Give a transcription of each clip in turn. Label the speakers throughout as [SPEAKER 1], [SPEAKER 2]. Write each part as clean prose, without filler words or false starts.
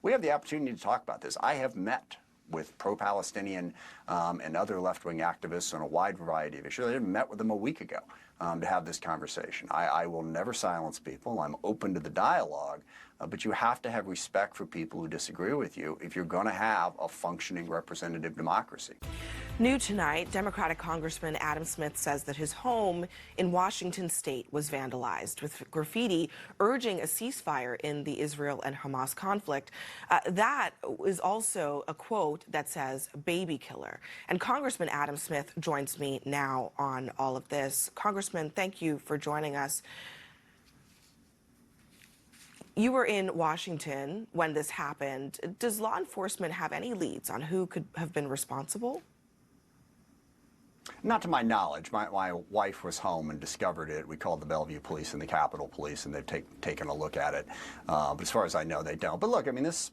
[SPEAKER 1] we have the opportunity to talk about this. I have met with pro-Palestinian and other left-wing activists on a wide variety of issues. I met with them a week ago to have this conversation. I will never silence people. I'm open to the dialogue, but you have to have respect for people who disagree with you if you're going to have a functioning representative democracy.
[SPEAKER 2] New tonight, Democratic Congressman Adam Smith says that his home in Washington state was vandalized with graffiti urging a ceasefire in the Israel and Hamas conflict. That is also a quote that says baby killer. And Congressman Adam Smith joins me now on all of this. Congressman, thank you for joining us. You were in Washington when this happened. Does law enforcement have any leads on who could have been responsible?
[SPEAKER 1] Not to my knowledge. My wife was home and discovered it. We called the Bellevue Police and the Capitol Police, and they've taken a look at it. But as far as I know, they don't. But look, I mean, this,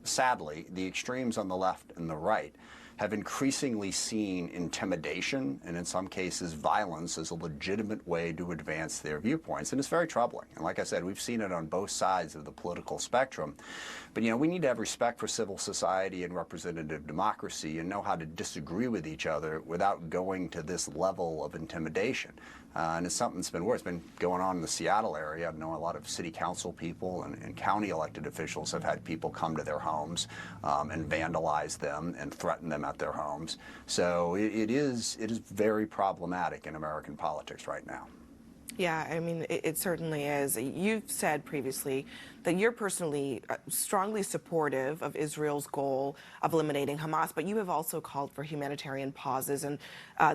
[SPEAKER 1] sadly, the extremes on the left and the right have increasingly seen intimidation and in some cases violence as a legitimate way to advance their viewpoints. And it's very troubling. And like I said, we've seen it on both sides of the political spectrum. But we need to have respect for civil society and representative democracy and know how to disagree with each other without going to this level of intimidation. And it's something that's been worse. It's been going on in the Seattle area. I know a lot of city council people and county elected officials have had people come to their homes and vandalize them and threaten them at their homes. So it is very problematic in American politics right now.
[SPEAKER 2] Yeah, I mean, it certainly is. You've said previously that you're personally strongly supportive of Israel's goal of eliminating Hamas, but you have also called for humanitarian pauses in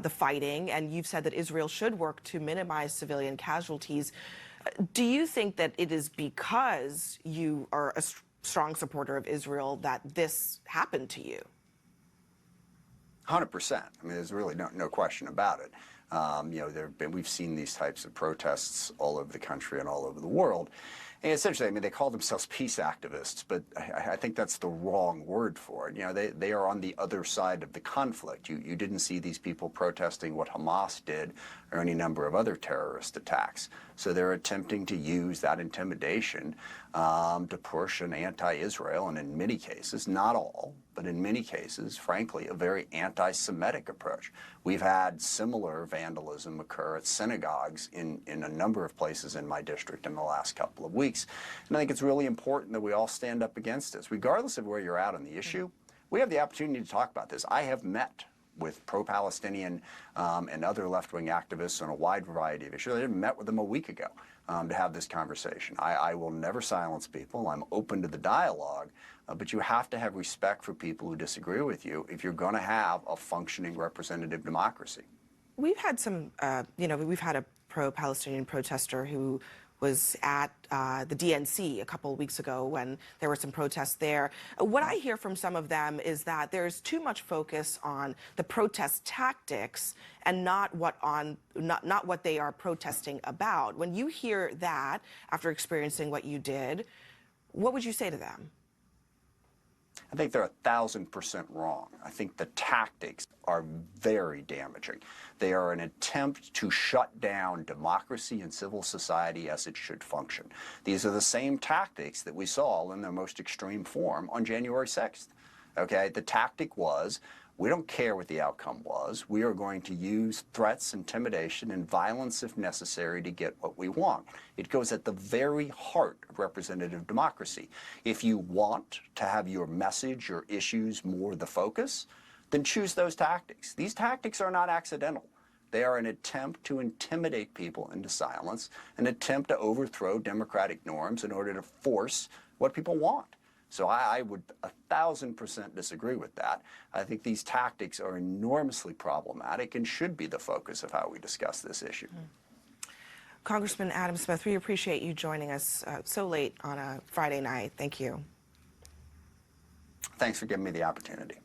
[SPEAKER 2] the fighting, and you've said that Israel should work to minimize civilian casualties. Do you think that it is because you are a strong supporter of Israel that this happened to you?
[SPEAKER 1] 100%. I mean, there's really no question about it. We've seen these types of protests all over the country and all over the world. And essentially, I mean, they call themselves peace activists, but I think that's the wrong word for it. They are on the other side of the conflict. You didn't see these people protesting what Hamas did or any number of other terrorist attacks. So they're attempting to use that intimidation to push an anti-Israel, and in many cases, not all, but in many cases, frankly, a very anti-Semitic approach. We've had similar vandalism occur at synagogues in a number of places in my district in the last couple of weeks. And I think it's really important that we all stand up against this. Regardless of where you're at on the issue, we have the opportunity to talk about this. I have met with pro-Palestinian and other left-wing activists on a wide variety of issues. I met with them a week ago to have this conversation. I will never silence people. I'm open to the dialogue, but you have to have respect for people who disagree with you if you're going to have a functioning representative democracy.
[SPEAKER 2] We've had some, we've had a pro-Palestinian protester who was at the DNC a couple of weeks ago when there were some protests there. What I hear from some of them is that there's too much focus on the protest tactics and not what they are protesting about. When you hear that after experiencing what you did, what would you say to them?
[SPEAKER 1] I think they're 1,000% wrong. I think the tactics are very damaging. They are an attempt to shut down democracy and civil society as it should function. These are the same tactics that we saw in their most extreme form on January 6th. Okay, the tactic was, we don't care what the outcome was. We are going to use threats, intimidation, and violence if necessary to get what we want. It goes at the very heart of representative democracy. If you want to have your message, your issues more the focus, then choose those tactics. These tactics are not accidental. They are an attempt to intimidate people into silence, an attempt to overthrow democratic norms in order to force what people want. So I would 1,000% disagree with that. I think these tactics are enormously problematic and should be the focus of how we discuss this issue.
[SPEAKER 2] Congressman Adam Smith, we appreciate you joining us so late on a Friday night. Thank you.
[SPEAKER 1] Thanks for giving me the opportunity.